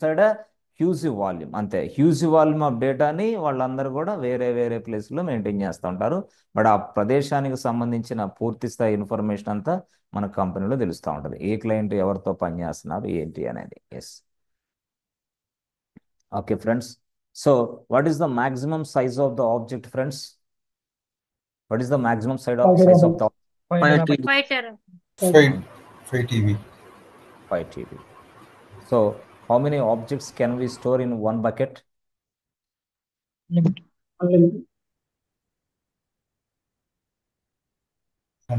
Side huge volume, అంతే. Huge volume of డేటాని వాళ్ళందరూ కూడా వేరే వేరే ప్లేస్లో మెయింటైన్ చేస్తూ ఉంటారు. బట్ ఆ ప్రదేశానికి సంబంధించిన పూర్తి స్థాయి ఇన్ఫర్మేషన్ అంతా మన కంపెనీలో తెలుస్తూ ఉంటుంది. ఏ క్లయింట్ ఎవరితో పనిచేస్తున్నారు ఏంటి అనేది. Yes. Okay friends. So what is the maximum size of the object friends? What is the maximum Five size of terabytes. The 5 5 TB. 5 tera. 5 5 TB. 5 TB? So how many objects can we store in one bucket? Unlimited. Unlimited.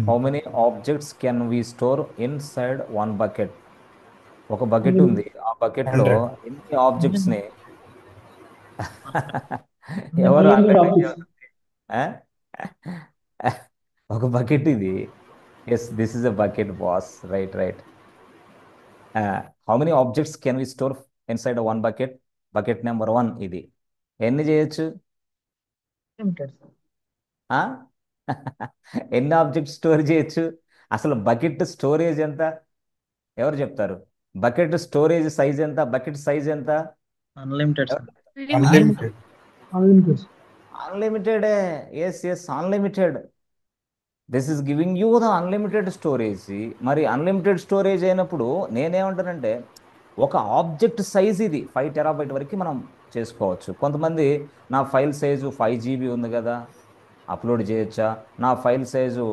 How many objects can we store inside one bucket? ఒక bucket ఉంది, Unlimited. ఆ bucket లో 100. ఎన్ని objects ని ఎవరు Unlimited hundred objects. ఒక bucket ఇది. Yes, this is a bucket boss. Right, right. How many objects can we store inside one bucket? Bucket number 1 ఇది. ఎన్ని చేయొచ్చు? Unlimited. ఆ? ఎన్ని ఆబ్జెక్ట్స్ స్టోర్ చేయొచ్చు? అసలు బకెట్ స్టోరేజ్ ఎంత? ఎవరు చెప్తారు? బకెట్ స్టోరేజ్ సైజ్ ఎంత? బకెట్ సైజ్ ఎంత? Unlimited sir. Limited. Unlimited. Unlimited. Unlimited. Yes, yes, unlimited. This is giving you the unlimited storage. మరి అన్లిమిటెడ్ స్టోరేజ్ అయినప్పుడు నేనేమంటానంటే, ఒక ఆబ్జెక్ట్ సైజ్ ఇది 5 TB వరకు మనం చేసుకోవచ్చు. కొంతమంది నా ఫైల్ సైజు 5 GB ఉంది కదా, అప్లోడ్ చేయొచ్చా? నా ఫైల్ సైజు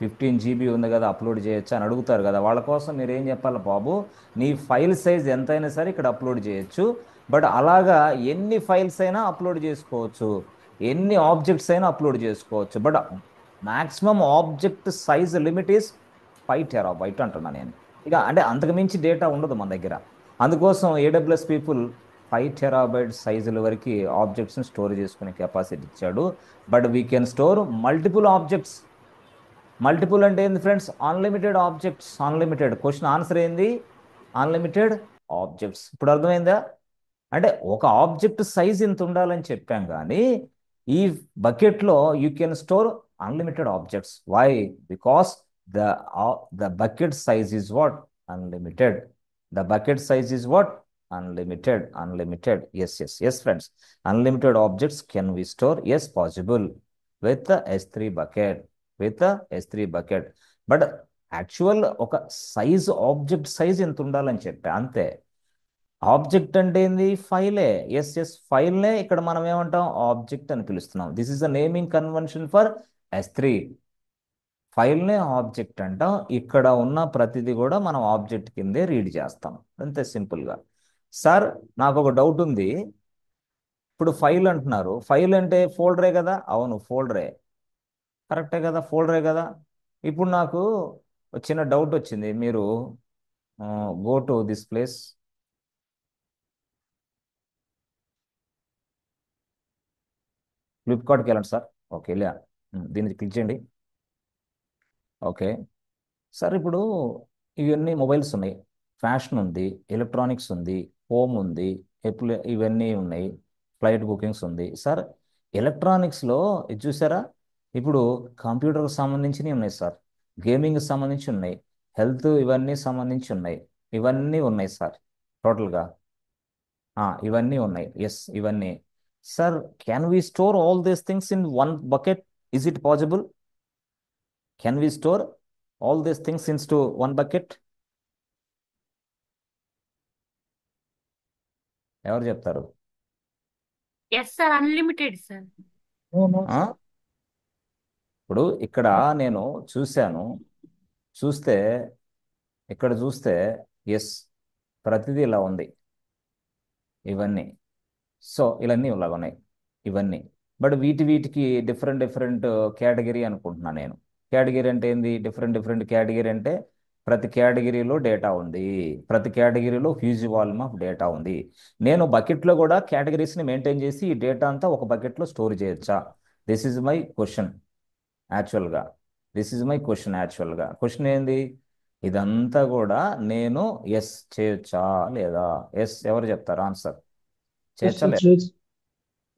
15 GB ఉంది కదా, అప్లోడ్ చేయొచ్చా అని అడుగుతారు కదా. వాళ్ళ కోసం మీరు ఏం చెప్పాలి? బాబు, నీ ఫైల్ సైజ్ ఎంతైనా సరే ఇక్కడ అప్లోడ్ చేయొచ్చు. బట్ అలాగా ఎన్ని ఫైల్స్ అయినా అప్లోడ్ చేసుకోవచ్చు, ఎన్ని ఆబ్జెక్ట్స్ అయినా అప్లోడ్ చేసుకోవచ్చు. But maximum object size limit is 5 TB అంటున్నా నేను. ఇక అంటే అంతకు మించి డేటా ఉండదు మన దగ్గర. అందుకోసం AWS పీపుల్ 5 TB సైజుల వరకు ఆబ్జెక్ట్స్ని స్టోర్ చేసుకునే కెపాసిటీ ఇచ్చాడు. But we can store multiple objects. Multiple అంటే ఏంది friends? Unlimited objects. Unlimited. Question answer ఏంది? Unlimited objects. ఇప్పుడు అర్థమైందా? అంటే ఒక ఆబ్జెక్ట్ సైజ్ ఇంత ఉండాలని చెప్పాం, కానీ ఈ బకెట్లో you can store unlimited objects. Why? Because the the bucket size is what? Unlimited. The bucket size is what? Unlimited. Unlimited. Yes, yes, yes friends. Unlimited objects can we store? Yes, possible with S3 bucket. With S3 bucket. But actual ఒక size, object size ఎంత ఉండాలని చెప్పా, అంతే. Object అంటే ఏంది? ఫైలే. Yes, yes, ఫైల్నే ఇక్కడ మనం ఏమంటాం? ఆబ్జెక్ట్ అని పిలుస్తున్నాం. This is the naming convention for S3. ఫైల్నే ఆబ్జెక్ట్ అంటాం. ఇక్కడ ఉన్న ప్రతిదీ కూడా మనం ఆబ్జెక్ట్ కిందే రీడ్ చేస్తాం, అంతే సింపుల్గా. సార్, నాకు ఒక డౌట్ ఉంది. ఇప్పుడు ఫైల్ అంటున్నారు, ఫైల్ అంటే ఫోల్డరే కదా? అవును, ఫోల్డరే. కరెక్టే కదా, ఫోల్డరే కదా. ఇప్పుడు నాకు ఒక చిన్న డౌట్ వచ్చింది. మీరు గో టు దిస్ ప్లేస్. ఫ్లిప్కార్ట్కి వెళ్ళండి సార్. ఓకే, వెళ్ళా. దీన్ని క్లిక్ చేయండి. ఓకే సార్, ఇప్పుడు ఇవన్నీ మొబైల్స్ ఉన్నాయి, ఫ్యాషన్ ఉంది, ఎలక్ట్రానిక్స్ ఉంది, హోమ్ ఉంది, ఇవన్నీ ఉన్నాయి, ఫ్లైట్ బుకింగ్స్ ఉంది. సార్, ఎలక్ట్రానిక్స్లో ఇది చూసారా? ఇప్పుడు కంప్యూటర్కి సంబంధించినవి ఉన్నాయి సార్, గేమింగ్కి సంబంధించి ఉన్నాయి, హెల్త్ ఇవన్నీ సంబంధించి ఉన్నాయి, ఇవన్నీ ఉన్నాయి సార్ టోటల్గా. ఇవన్నీ ఉన్నాయి. ఎస్, ఇవన్నీ. Sir, can we store all these things in one bucket? Is it possible? Can we store all these things in to one bucket? ఎవరు చెప్తారు? Yes, sir. Unlimited, sir. No, no, ఆ? sir. ఇప్పుడు ఇక్కడ నేను చూశాను, చూస్తే ఇక్కడ చూస్తే ఎస్, ప్రతిదీ ఇలా ఉంది, ఇవన్నీ. సో ఇవన్నీ ఇలా ఉన్నాయి, ఇవన్నీ. బట్ వీటికి డిఫరెంట్ డిఫరెంట్ కేటగిరీ అనుకుంటున్నాను నేను. కేటగిరీ అంటే ఏంది? డిఫరెంట్ డిఫరెంట్ కేటగిరీ అంటే ప్రతి కేటగిరీలో డేటా ఉంది, ప్రతి కేటగిరీలో హ్యూజ్ వాల్యూమ్ ఆఫ్ డేటా ఉంది. నేను బకెట్లో కూడా కేటగిరీస్ని మెయింటైన్ చేసి ఈ డేటా అంతా ఒక బకెట్లో స్టోర్ చేయొచ్చా? దిస్ ఈజ్ మై క్వశ్చన్ యాక్చువల్గా. దిస్ ఈజ్ మై క్వశ్చన్ యాక్చువల్గా. క్వశ్చన్ ఏంది? ఇదంతా కూడా నేను ఎస్ చేయొచ్చా లేదా? ఎస్, ఎవరు చెప్తారు ఆన్సర్? Yes, చేయొచ్చా sir. లేదా? Yes.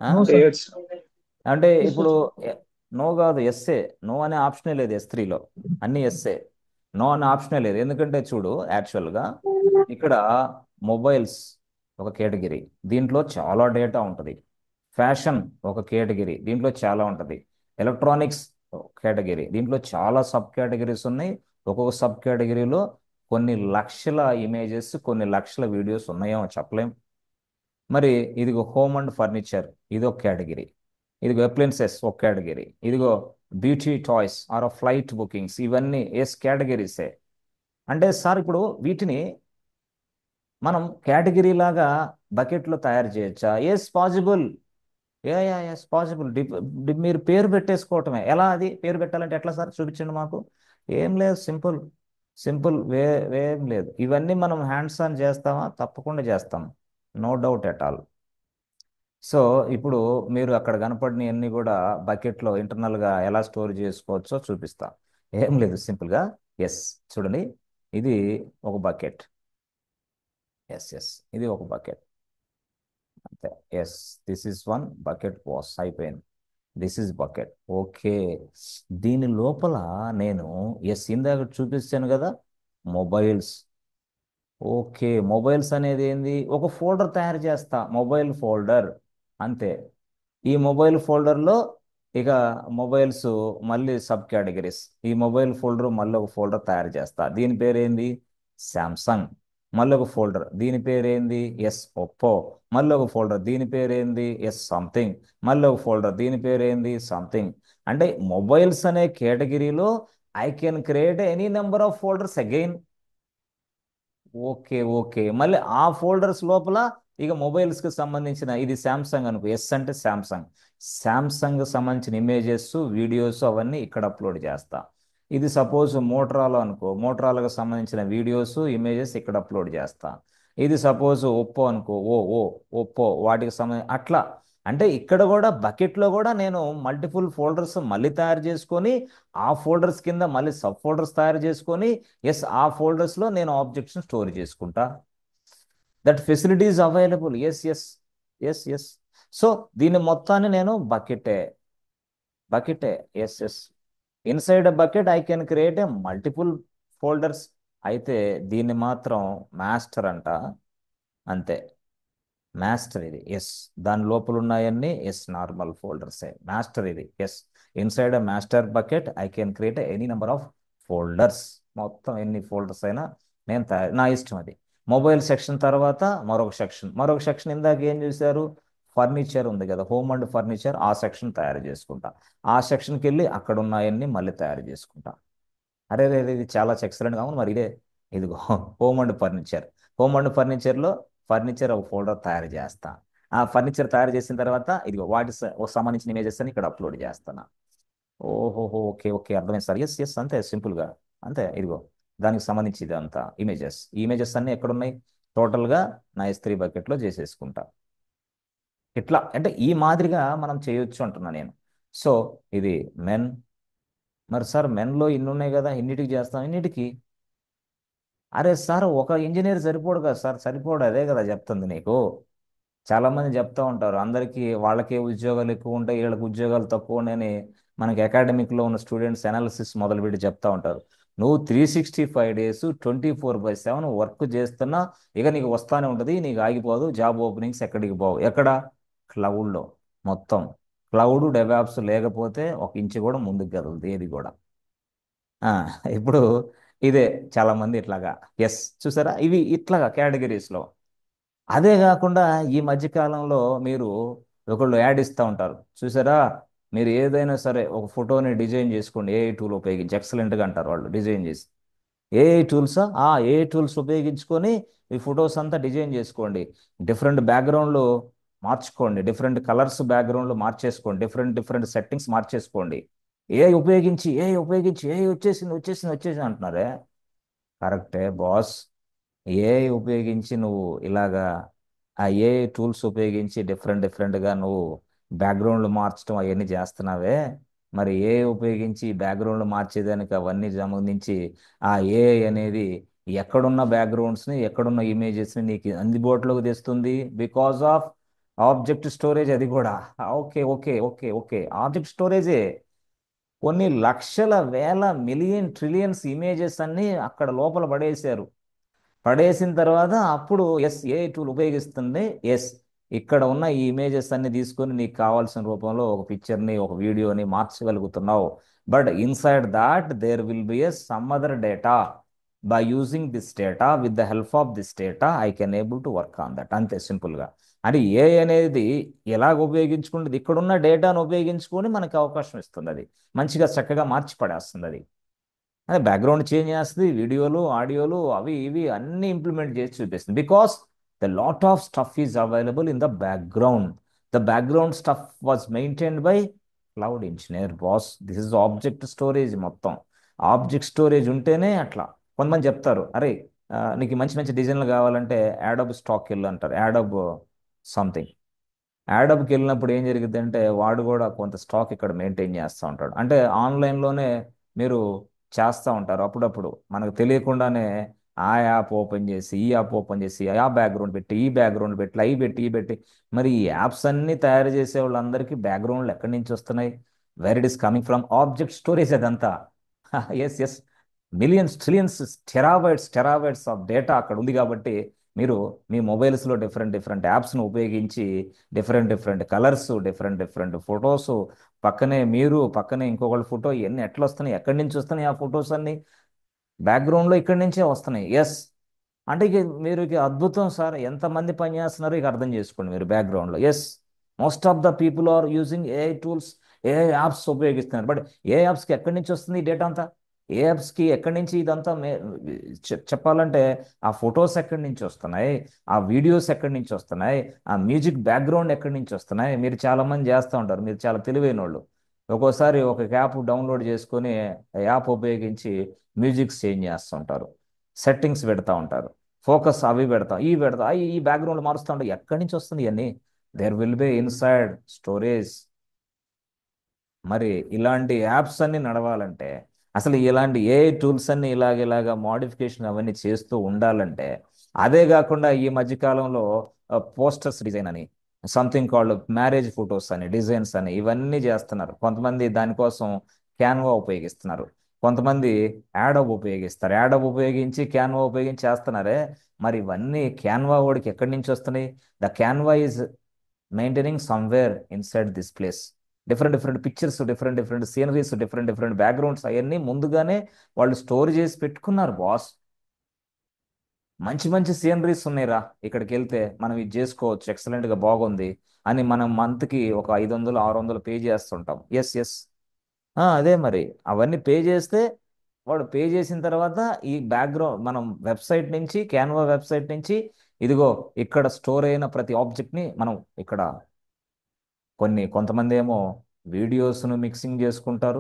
No, sir. చేయొచ్చు. అంటే Yes, ఇప్పుడు sir. నో కాదు, ఎస్ఏ. నో అనే ఆప్షనే లేదు S3లో, అన్ని ఎస్ఏ. నో అనే ఆప్షనే లేదు. ఎందుకంటే చూడు, యాక్చువల్గా ఇక్కడ మొబైల్స్, ఒక కేటగిరీ, దీంట్లో చాలా డేటా ఉంటుంది. ఫ్యాషన్ ఒక కేటగిరీ, దీంట్లో చాలా ఉంటుంది. ఎలక్ట్రానిక్స్ కేటగిరీ, దీంట్లో చాలా సబ్ కేటగిరీస్ ఉన్నాయి. ఒక్కొక్క సబ్ కేటగిరీలో కొన్ని లక్షల ఇమేజెస్, కొన్ని లక్షల వీడియోస్ ఉన్నాయేమో చెప్పలేం. మరి ఇదిగో హోమ్ అండ్ ఫర్నిచర్, ఇది ఒక కేటగిరీ. ఇదిగో అప్లయన్సెస్ ఒక కేటగిరీ. ఇదిగో beauty toys or flight bookings, ఇవన్నీ ఎస్ కేటగిరీసే. అంటే సార్ ఇప్పుడు వీటిని మనం కేటగిరీ లాగా బకెట్లో తయారు చేయొచ్చా? Yes possible. Yes possible. మీరు పేరు పెట్టేసుకోవటమే. ఎలా అది పేరు పెట్టాలంటే ఎట్లా సార్ చూపించండి మాకు. ఏం లేదు, సింపుల్ సింపుల్ ఏం లేదు. ఇవన్నీ మనం హ్యాండ్స్ ఆన్ చేస్తామా? తప్పకుండా చేస్తాం, no doubt at all. So ఇప్పుడు మీరు అక్కడ కనపడిన అన్ని కూడా బకెట్లో ఇంటర్నల్గా ఎలా స్టోర్ చేసుకోవచ్చో చూపిస్తా. ఏం లేదు, సింపుల్గా. ఎస్, చూడండి, ఇది ఒక బకెట్. ఎస్, ఇది ఒక బకెట్ అంతే. Yes, this is one bucket was అయిపోయింది. This is bucket. ఓకే, దీని లోపల నేను ఇందాక చూపించాను కదా, మొబైల్స్. ఓకే, మొబైల్స్ అనేది ఏంది? ఒక ఫోల్డర్ తయారు చేస్తా, మొబైల్ ఫోల్డర్, అంతే. ఈ మొబైల్ ఫోల్డర్లో ఇక మొబైల్స్ మళ్ళీ సబ్ కేటగిరీస్. ఈ మొబైల్ ఫోల్డర్ మళ్ళీ ఒక ఫోల్డర్ తయారు చేస్తా, దీని పేరేంది? శాంసంగ్. మళ్ళీ ఒక ఫోల్డర్, దీని పేరేంది? ఒప్పో. మళ్ళీ ఒక ఫోల్డర్, దీని పేరేంది? సంథింగ్. మళ్ళీ ఒక ఫోల్డర్, దీని పేరేంది? సంథింగ్. అంటే మొబైల్స్ అనే కేటగిరీలో I can create any number of folders again. Okay, okay, మళ్ళీ ఆ ఫోల్డర్స్ లోపల ఇక మొబైల్స్కి సంబంధించిన, ఇది శాంసంగ్ అనుకో, ఎస్ అంటే శాంసంగ్. శాంసంగ్ సంబంధించిన ఇమేజెస్, వీడియోస్ అవన్నీ ఇక్కడ అప్లోడ్ చేస్తా. ఇది సపోజ్ మోటరాలో అనుకో, మోటరాలకు సంబంధించిన వీడియోస్, ఇమేజెస్ ఇక్కడ అప్లోడ్ చేస్తా. ఇది సపోజ్ ఒప్పో అనుకో, ఒప్పో వాటికి సంబంధించి అట్లా. అంటే ఇక్కడ కూడా బకెట్లో కూడా నేను మల్టిపుల్ ఫోల్డర్స్ మళ్ళీ తయారు చేసుకొని, ఆ ఫోల్డర్స్ కింద మళ్ళీ సబ్ ఫోల్డర్స్ తయారు చేసుకొని, ఆ ఫోల్డర్స్లో నేను ఆబ్జెక్ట్స్ని స్టోర్ చేసుకుంటా. That facility is available. Yes. So దీన్ని మొత్తాన్ని నేను బకెటే. Yes. Inside bucket I can create a multiple folders. అయితే దీన్ని మాత్రం మాస్టర్ అంట, అంతే. మాస్టర్ ఇది. దాని లోపల ఉన్నాయన్నీ నార్మల్ ఫోల్డర్సే. మాస్టర్ ఇది. Inside master bucket I can create any number of folders. మొత్తం ఎన్ని ఫోల్డర్స్ అయినా నేను నా ఇష్టం అది. మొబైల్ సెక్షన్ తర్వాత మరొక సెక్షన్ ఇందాక ఏం చూశారు? ఫర్నిచర్ ఉంది కదా, హోమ్ అండ్ ఫర్నిచర్, ఆ సెక్షన్ తయారు చేసుకుంటా. ఆ సెక్షన్కి వెళ్ళి అక్కడ ఉన్నాయన్నీ మళ్ళీ తయారు చేసుకుంటా. అరే రే, ఇది చాలా ఎక్సలెంట్ కావును. మరి ఇదిగో home and furniture. Home and ఫర్నిచర్లో ఫర్నిచర్ ఒక ఫోల్డర్ తయారు చేస్తా. ఆ ఫర్నిచర్ తయారు చేసిన తర్వాత ఇదిగో వాటి సంబంధించిన ఇమేజెస్ అని ఇక్కడ అప్లోడ్ చేస్తాను. ఓహోహో, ఓకే, ఓకే, అర్థమైంది సార్. ఎస్, అంతే సింపుల్గా, అంతే. ఇదిగో దానికి సంబంధించి ఇది అంతా ఇమేజెస్. ఈ ఇమేజెస్ అన్నీ ఎక్కడున్నాయి? టోటల్గా నా S3 బకెట్లో చేసేసుకుంటా. ఇట్లా అంటే ఈ మాదిరిగా మనం చేయొచ్చు అంటున్నా నేను. సో ఇది మెన్. మరి సార్ మెన్లో ఇన్ని ఉన్నాయి కదా, ఇన్నిటికి చేస్తాం, ఇన్నిటికి. అరే సార్, ఒక ఇంజనీర్ సరిపోడు కదా సార్, సరిపోడు. అదే కదా చెప్తుంది నీకు. చాలా మంది చెప్తా ఉంటారు, అందరికీ వాళ్ళకే ఉద్యోగాలు ఎక్కువ ఉంటాయి, వీళ్ళకి ఉద్యోగాలు తక్కువ ఉన్నాయని. మనకి అకాడమిక్లో ఉన్న స్టూడెంట్స్ అనాలిసిస్ మొదలుపెట్టి చెప్తా ఉంటారు. నువ్వు 365 days 24/7 వర్క్ చేస్తున్నా, ఇక నీకు వస్తానే ఉంటుంది, నీకు ఆగిపోదు. జాబ్ ఓపెనింగ్స్ ఎక్కడికి పోవు. ఎక్కడ? క్లౌడ్లో. మొత్తం క్లౌడ్ డెవాప్స్ లేకపోతే ఒక ఇంచు కూడా ముందుకు కదలదు ఏది కూడా. ఆ, ఇప్పుడు ఇదే చాలా మంది ఇట్లాగా. చూసారా, ఇవి ఇట్లాగా కేటగిరీస్లో. అదే కాకుండా ఈ మధ్య కాలంలో మీరు ఒకళ్ళు యాడ్ ఇస్తూ ఉంటారు చూసారా. మీరు ఏదైనా సరే ఒక ఫోటోని డిజైన్ చేసుకోండి, ఏఐ టూల్ ఉపయోగించి, ఎక్సలెంట్గా అంటారు వాళ్ళు డిజైన్ చేసి. ఏఐ టూల్సా? ఏఐ టూల్స్ ఉపయోగించుకొని ఈ ఫొటోస్ అంతా డిజైన్ చేసుకోండి. డిఫరెంట్ బ్యాక్గ్రౌండ్లు మార్చుకోండి, డిఫరెంట్ కలర్స్ బ్యాక్గ్రౌండ్లు మార్చేసుకోండి, డిఫరెంట్ డిఫరెంట్ సెట్టింగ్స్ మార్చేసుకోండి. ఏఐ వచ్చేసింది అంటున్నారే. కరెక్టే బాస్. ఏఐ ఉపయోగించి నువ్వు ఇలాగా ఆ ఏఐ టూల్స్ ఉపయోగించి డిఫరెంట్ డిఫరెంట్గా నువ్వు బ్యాక్గ్రౌండ్లు మార్చడం అవన్నీ చేస్తున్నావే. మరి ఏఐ ఉపయోగించి బ్యాక్గ్రౌండ్లు మార్చేదానికి అవన్నీ సంబంధించి ఆ ఏఐ అనేది ఎక్కడున్న బ్యాక్గ్రౌండ్స్ని, ఎక్కడున్న ఇమేజెస్ని నీకు అందుబాటులోకి తెస్తుంది. Because of object storage. అది కూడా ఓకే, ఆబ్జెక్ట్ స్టోరేజే. కొన్ని లక్షల, వేల, మిలియన్, ట్రిలియన్స్ ఇమేజెస్ అన్ని అక్కడ లోపల పడేశారు. పడేసిన తర్వాత అప్పుడు ఎస్ ఏ టూల్ ఉపయోగిస్తుంది. ఎస్ ఇక్కడ ఉన్న ఈ ఇమేజెస్ అన్ని తీసుకొని నీకు కావాల్సిన రూపంలో ఒక పిక్చర్ని ఒక వీడియోని మార్చగలుగుతున్నావు. But inside that there will be a some other data. By using this data with the help of this data I can able to work on that. అంతే సింపుల్గా. అంటే ఏ అనేది ఎలాగ ఉపయోగించుకుంటుంది, ఇక్కడున్న డేటాను ఉపయోగించుకొని మనకి అవకాశం ఇస్తుంది. అది మంచిగా చక్కగా మార్చి పడేస్తుంది. అది అదే బ్యాక్గ్రౌండ్ చేంజ్ చేస్తుంది, వీడియోలు ఆడియోలు అవి ఇవి అన్ని ఇంప్లిమెంట్ చేసి చూపిస్తుంది. Because the lot of stuff is available in the background. The background stuff was maintained by cloud engineer boss. This is object storage. మొత్తం ఆబ్జెక్ట్ స్టోరేజ్ ఉంటేనే అట్లా. కొంతమంది చెప్తారు, అరే నీకు మంచి మంచి డిజైన్లు కావాలంటే యాడబ్ స్టాక్ వెళ్ళు అంటారు. యాడబ్ సంథింగ్. యాడబ్కి వెళ్ళినప్పుడు ఏం జరిగింది అంటే వాడు కూడా కొంత స్టాక్ ఇక్కడ మెయింటైన్ చేస్తూ ఉంటాడు. అంటే ఆన్లైన్లోనే మీరు చేస్తూ ఉంటారు అప్పుడప్పుడు మనకు తెలియకుండానే. ఆ యాప్ ఓపెన్ చేసి ఈ యాప్ ఓపెన్ చేసి ఆ బ్యాక్గ్రౌండ్ పెట్టి ఈ బ్యాక్గ్రౌండ్ పెట్టి అవి పెట్టి ఈ పెట్టి మరి ఈ యాప్స్ అన్నీ తయారు చేసే వాళ్ళందరికీ బ్యాక్గ్రౌండ్లు ఎక్కడి నుంచి వస్తున్నాయి? Where it is coming from object storage అదంతా. Yes yes millions trillions terabytes of data అక్కడ ఉంది. కాబట్టి మీరు మీ మొబైల్స్లో డిఫరెంట్ డిఫరెంట్ యాప్స్ను ఉపయోగించి different different colours, different different photos, పక్కనే మీరు పక్కనే ఇంకొకళ్ళ ఫోటో, ఇవన్నీ ఎట్లా వస్తున్నాయి, ఎక్కడి నుంచి వస్తున్నాయి ఆ ఫొటోస్ అన్ని? బ్యాక్గ్రౌండ్లో ఇక్కడి నుంచే వస్తున్నాయి. ఎస్ అంటే ఇక మీరు ఇక అద్భుతం సార్, ఎంతమంది పని చేస్తున్నారో ఇక అర్థం చేసుకోండి మీరు బ్యాక్గ్రౌండ్లో. Yes most of the people are using AI tools, AI apps ఉపయోగిస్తున్నారు. బట్ ఏ యాప్స్కి ఎక్కడి నుంచి వస్తుంది ఈ డేటా అంతా? ఏ యాప్స్కి ఎక్కడి నుంచి ఇదంతా చెప్పాలంటే ఆ ఫొటోస్ ఎక్కడి నుంచి వస్తున్నాయి, ఆ వీడియోస్ ఎక్కడి నుంచి వస్తున్నాయి, ఆ మ్యూజిక్ బ్యాక్గ్రౌండ్ ఎక్కడి నుంచి వస్తున్నాయి? మీరు చాలామంది చేస్తూ ఉంటారు, మీరు చాలా తెలివైన వాళ్ళు. ఒక్కోసారి ఒక యాప్ డౌన్లోడ్ చేసుకొని యాప్ ఉపయోగించి మ్యూజిక్స్ చేంజ్ చేస్తూ ఉంటారు, సెట్టింగ్స్ పెడతా ఉంటారు, ఫోకస్ అవి పెడతాం ఇవి పెడతాం అవి ఈ బ్యాక్గ్రౌండ్ మారుస్తూ ఉంటాం. ఎక్కడి నుంచి వస్తుంది ఇవన్నీ? There will be inside storage. మరి ఇలాంటి యాప్స్ అన్ని నడవాలంటే, అసలు ఇలాంటి ఏ టూల్స్ అన్ని ఇలాగా మోడిఫికేషన్ అవన్నీ చేస్తూ ఉండాలంటే, అదే కాకుండా ఈ మధ్యకాలంలో పోస్టర్స్ డిజైన్ అని, సంథింగ్ కాల్డ్ మ్యారేజ్ ఫొటోస్ అని, డిజైన్స్ అని ఇవన్నీ చేస్తున్నారు. కొంతమంది దానికోసం క్యాన్వా ఉపయోగిస్తున్నారు, కొంతమంది యాడబ్ ఉపయోగిస్తారు. యాడబ్ ఉపయోగించి క్యాన్వా ఉపయోగించి చేస్తున్నారే. మరి ఇవన్నీ క్యాన్వా వాడికి ఎక్కడి నుంచి వస్తున్నాయి? The Canva is maintaining somewhere inside this place. Different different pictures, different different sceneries, different different backgrounds అవన్నీ ముందుగానే వాళ్ళు స్టోర్ చేసి పెట్టుకున్నారు బాస్. మంచి మంచి సీనరీస్ ఉన్నాయిరా, ఇక్కడికి వెళ్తే మనం ఇది చేసుకోవచ్చు, ఎక్సలెంట్గా బాగుంది అని మనం మంత్కి ఒక 500 600 పే చేస్తుంటాం. ఎస్ ఎస్ అదే మరి అవన్నీ పే చేస్తే వాడు పే చేసిన తర్వాత ఈ బ్యాక్గ్రౌండ్ మనం వెబ్సైట్ నుంచి, క్యాన్వా వెబ్సైట్ నుంచి ఇదిగో ఇక్కడ స్టోర్ అయిన ప్రతి ఆబ్జెక్ట్ని మనం ఇక్కడ కొంతమంది ఏమో వీడియోస్ను మిక్సింగ్ చేసుకుంటారు,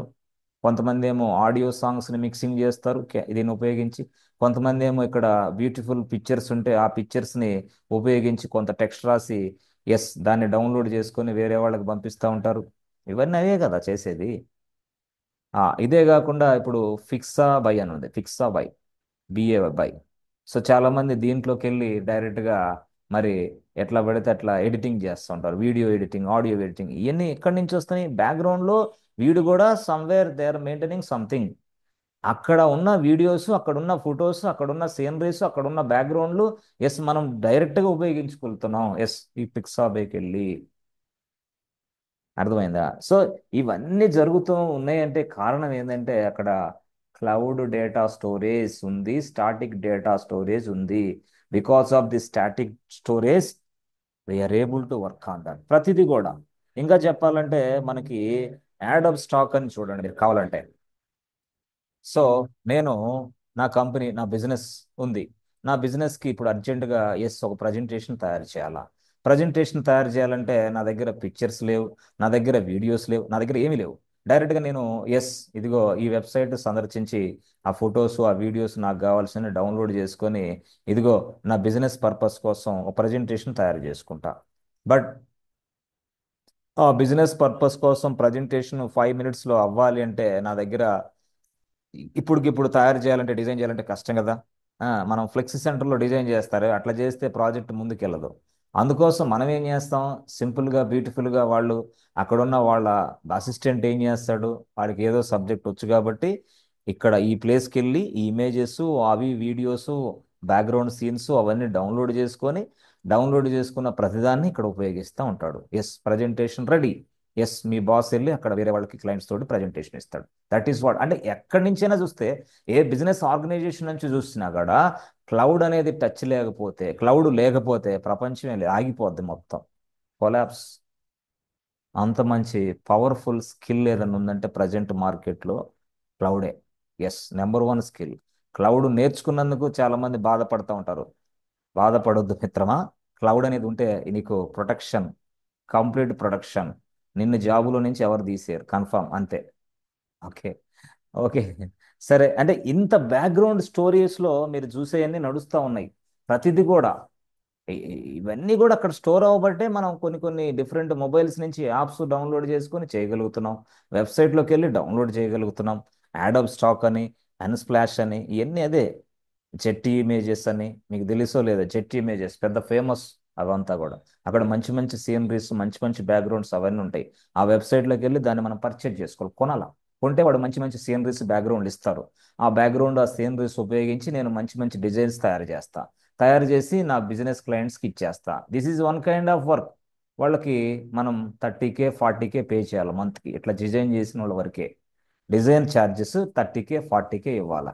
కొంతమంది ఏమో ఆడియో సాంగ్స్ని మిక్సింగ్ చేస్తారు దీన్ని ఉపయోగించి, కొంతమంది ఏమో ఇక్కడ బ్యూటిఫుల్ పిక్చర్స్ ఉంటే ఆ పిక్చర్స్ని ఉపయోగించి కొంత టెక్స్ట్ రాసి ఎస్ దాన్ని డౌన్లోడ్ చేసుకొని వేరే వాళ్ళకి పంపిస్తూ ఉంటారు. ఇవన్నీ అవే కదా చేసేది. ఇదే కాకుండా ఇప్పుడు ఫిక్సా బై అని ఉంది, ఫిక్సా బై, బిఏ బై. సో చాలామంది దీంట్లోకి వెళ్ళి డైరెక్ట్గా మరి ఎట్లా పడితే అట్లా ఎడిటింగ్ చేస్తూ ఉంటారు, వీడియో ఎడిటింగ్, ఆడియో ఎడిటింగ్. ఇవన్నీ ఎక్కడి నుంచి వస్తున్నాయి? బ్యాక్గ్రౌండ్లో వీడు కూడా somewhere they are maintaining something. అక్కడ ఉన్న వీడియోస్, అక్కడ ఉన్న ఫొటోస్, అక్కడ ఉన్న సీనరీస్, అక్కడ ఉన్న బ్యాక్గ్రౌండ్లు ఎస్ మనం డైరెక్ట్గా ఉపయోగించుకుంటున్నాం ఎస్ ఈ పిక్సాబేకి వెళ్ళి. అర్థమైందా? సో ఇవన్నీ జరుగుతూ ఉన్నాయంటే కారణం ఏంటంటే అక్కడ క్లౌడ్ డేటా స్టోరేజ్ ఉంది, స్టాటిక్ డేటా స్టోరేజ్ ఉంది. Because of the static storage we're able to work on that ప్రతిదీ కూడా. ఇంకా చెప్పాలంటే మనకి యాడబ్ స్టాక్ అని చూడండి మీరు కావాలంటే. సో నేను నా కంపెనీ, నా బిజినెస్ ఉంది. నా బిజినెస్కి ఇప్పుడు అర్జెంటుగా ఎస్ ఒక ప్రజెంటేషన్ తయారు చేయాలా. ప్రజెంటేషన్ తయారు చేయాలంటే నా దగ్గర పిక్చర్స్ లేవు, నా దగ్గర వీడియోస్ లేవు, నా దగ్గర ఏమీ లేవు. డైరెక్ట్గా నేను ఎస్ ఇదిగో ఈ వెబ్సైట్ సందర్శించి ఆ ఫొటోస్ ఆ వీడియోస్ నాకు కావాల్సిన డౌన్లోడ్ చేసుకొని ఇదిగో నా బిజినెస్ పర్పస్ కోసం ఒక ప్రజెంటేషన్ తయారు చేసుకుంటా. బట్ ఆ బిజినెస్ పర్పస్ కోసం ప్రజెంటేషన్ 5 మినిట్స్లో అవ్వాలి అంటే నా దగ్గర ఇప్పటికిప్పుడు తయారు చేయాలంటే, డిజైన్ చేయాలంటే కష్టం కదా. మనం ఫ్లెక్సీ సెంటర్లో డిజైన్ చేస్తారు, అట్లా చేస్తే ప్రాజెక్ట్ ముందుకెళ్ళదు. అందుకోసం మనం ఏం చేస్తాం, సింపుల్గా బ్యూటిఫుల్గా వాళ్ళు అక్కడున్న వాళ్ళ అసిస్టెంట్ ఏం చేస్తాడు, వాడికి ఏదో సబ్జెక్ట్ వచ్చు కాబట్టి ఇక్కడ ఈ ప్లేస్కి వెళ్ళి ఈ ఇమేజెస్ అవి వీడియోస్ బ్యాక్గ్రౌండ్ సీన్స్ అవన్నీ డౌన్లోడ్ చేసుకున్న ప్రతిదాన్ని ఇక్కడ ఉపయోగిస్తూ ఉంటాడు. Yes, presentation ready. ఎస్, మీ బాస్ వెళ్ళి అక్కడ వేరే వాళ్ళకి క్లయింట్స్ తోటి ప్రజెంటేషన్ ఇస్తాడు. That is what. అంటే ఎక్కడి నుంచైనా చూస్తే, ఏ బిజినెస్ ఆర్గనైజేషన్ నుంచి చూసినా కూడా క్లౌడ్ అనేది టచ్ లేకపోతే, క్లౌడ్ లేకపోతే ప్రపంచమే ఆగిపోద్ది మొత్తం, కొలాప్స్. అంత మంచి పవర్ఫుల్ స్కిల్ ఏదైనా ఉందంటే ప్రజెంట్ మార్కెట్లో క్లౌడే. Yes, number 1 skill. క్లౌడ్ నేర్చుకున్నందుకు చాలామంది బాధపడుతూ ఉంటారు. బాధపడొద్దు మిత్రమా. క్లౌడ్ అనేది ఉంటే నీకు ప్రొటెక్షన్, కంప్లీట్ ప్రొటెక్షన్. నిన్ను జాబులో నుంచి ఎవరు తీసేయరు, కన్ఫర్మ్, అంతే. Okay, okay. సరే, అంటే ఇంత బ్యాక్గ్రౌండ్ స్టోరీస్లో మీరు చూసేవన్నీ నడుస్తూ ఉన్నాయి. ప్రతిదీ కూడా ఇవన్నీ కూడా అక్కడ స్టోర్ అవ్వబట్టే మనం కొన్ని కొన్ని డిఫరెంట్ మొబైల్స్ నుంచి యాప్స్ డౌన్లోడ్ చేసుకొని చేయగలుగుతున్నాం. వెబ్సైట్లోకి వెళ్ళి డౌన్లోడ్ చేయగలుగుతున్నాం. యాడబ్ స్టాక్ అని, అన్స్ప్లాష్ అని, ఇవన్నీ అదే. జెట్ ఇమేజెస్ అని, మీకు తెలుసో లేదో, జెట్ ఇమేజెస్ పెద్ద ఫేమస్. అవంతా కూడా అక్కడ మంచి మంచి సీనరీస్, మంచి మంచి బ్యాక్గ్రౌండ్స్ అవన్నీ ఉంటాయి. ఆ వెబ్సైట్లోకి వెళ్ళి దాన్ని మనం పర్చేజ్ చేసుకోవాలి, కొనాలా. కొంటే వాడు మంచి మంచి సీనరీస్ బ్యాక్గ్రౌండ్లు ఇస్తారు. ఆ బ్యాక్గ్రౌండ్, ఆ సీనరీస్ ఉపయోగించి నేను మంచి మంచి డిజైన్స్ తయారు చేసి నా బిజినెస్ క్లయింట్స్కి ఇచ్చేస్తా. This is one kind of work. వాళ్ళకి మనం 30K 40K పే చేయాలి మంత్కి, ఇట్లా డిజైన్ చేసిన వాళ్ళ వరకే. డిజైన్ ఛార్జెస్ 30K 40K ఇవ్వాలా.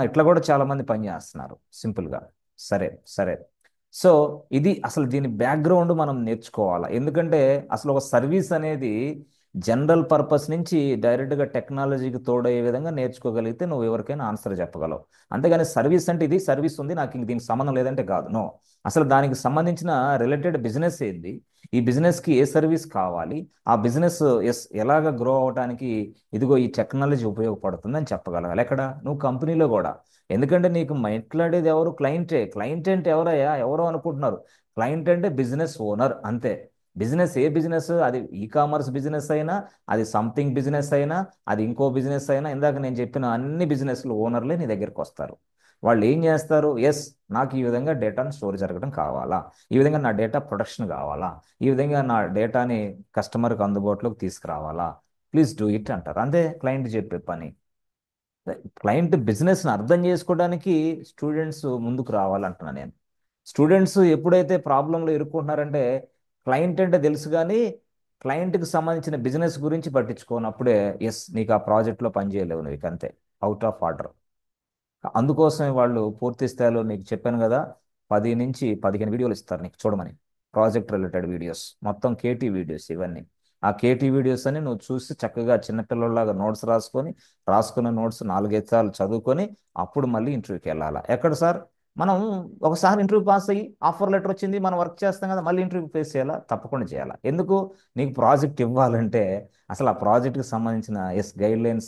ఇట్లా కూడా చాలామంది పని చేస్తున్నారు సింపుల్గా. సరే, సరే. సో ఇది అసలు దీని బ్యాక్గ్రౌండ్ మనం నేర్చుకోవాలా. ఎందుకంటే అసలు ఒక సర్వీస్ అనేది జనరల్ పర్పస్ నుంచి డైరెక్ట్గా టెక్నాలజీకి తోడయ్యే విధంగా నేర్చుకోగలిగితే నువ్వు ఎవరికైనా ఆన్సర్ చెప్పగలవు. అంతేగాని సర్వీస్ అంటే ఇది సర్వీస్ ఉంది, నాకు ఇంక దీనికి సంబంధం లేదంటే కాదు. నో, అసలు దానికి సంబంధించిన రిలేటెడ్ బిజినెస్ ఏంది, ఈ బిజినెస్కి ఏ సర్వీస్ కావాలి, ఆ బిజినెస్ ఎలాగ గ్రో అవడానికి ఇదిగో ఈ టెక్నాలజీ ఉపయోగపడుతుంది అని చెప్పగలగాలి. ఎక్కడ? నువ్వు కంపెనీలో కూడా. ఎందుకంటే నీకు మాట్లాడేది ఎవరు? క్లయింటే. క్లయింట్ అంటే ఎవరయ్యా? ఎవరో అనుకుంటున్నారు. క్లయింట్ అంటే బిజినెస్ ఓనర్, అంతే. బిజినెస్ ఏ బిజినెస్, అది ఈ కామర్స్ బిజినెస్ అయినా, అది సంథింగ్ బిజినెస్ అయినా, అది ఇంకో బిజినెస్ అయినా, ఇందాక నేను చెప్పిన అన్ని బిజినెస్లు ఓనర్లే నీ దగ్గరికి వస్తారు. వాళ్ళు ఏం చేస్తారు? ఎస్, నాకు ఈ విధంగా డేటాను స్టోర్ జరగడం కావాలా, ఈ విధంగా నా డేటా ప్రొటెక్షన్ కావాలా, ఈ విధంగా నా డేటాని కస్టమర్కి అందుబాటులోకి తీసుకురావాలా, ప్లీజ్ డూ ఇట్ అంటారు. అంతే క్లయింట్ చెప్పే పని. క్లయింట్ బిజినెస్ని అర్థం చేసుకోవడానికి స్టూడెంట్స్ ముందుకు రావాలంటున్నా నేను. స్టూడెంట్స్ ఎప్పుడైతే ప్రాబ్లంలో ఇరుక్కుంటున్నారంటే, క్లయింట్ అంటే తెలుసు కానీ క్లయింట్కి సంబంధించిన బిజినెస్ గురించి పట్టించుకోనప్పుడే ఎస్, నీకు ఆ ప్రాజెక్ట్లో పనిచేయలేవు, నీకు అంతే, అవుట్ ఆఫ్ ఆర్డర్. అందుకోసమే వాళ్ళు పూర్తి స్థాయిలో మీకు చెప్పాను కదా, 10 నుంచి 15 వీడియోలు ఇస్తారు నీకు చూడమని, ప్రాజెక్ట్ రిలేటెడ్ వీడియోస్, మొత్తం కేటీ వీడియోస్ ఇవన్నీ. ఆ కేటీ వీడియోస్ అని నువ్వు చూసి చక్కగా చిన్నపిల్లలాగా నోట్స్ రాసుకున్న నోట్స్ 4-5 సార్లు చదువుకొని అప్పుడు మళ్ళీ ఇంటర్వ్యూకి వెళ్ళాలా. ఎక్కడ సార్? మనం ఒకసారి ఇంటర్వ్యూ పాస్ అయ్యి ఆఫర్ లెటర్ వచ్చింది, మనం వర్క్ చేస్తాం కదా, మళ్ళీ ఇంటర్వ్యూ ఫేస్ చేయాలా? తప్పకుండా చేయాలా. ఎందుకు? నీకు ప్రాజెక్ట్ ఇవ్వాలంటే అసలు ఆ ప్రాజెక్ట్కి సంబంధించిన గైడ్ లైన్స్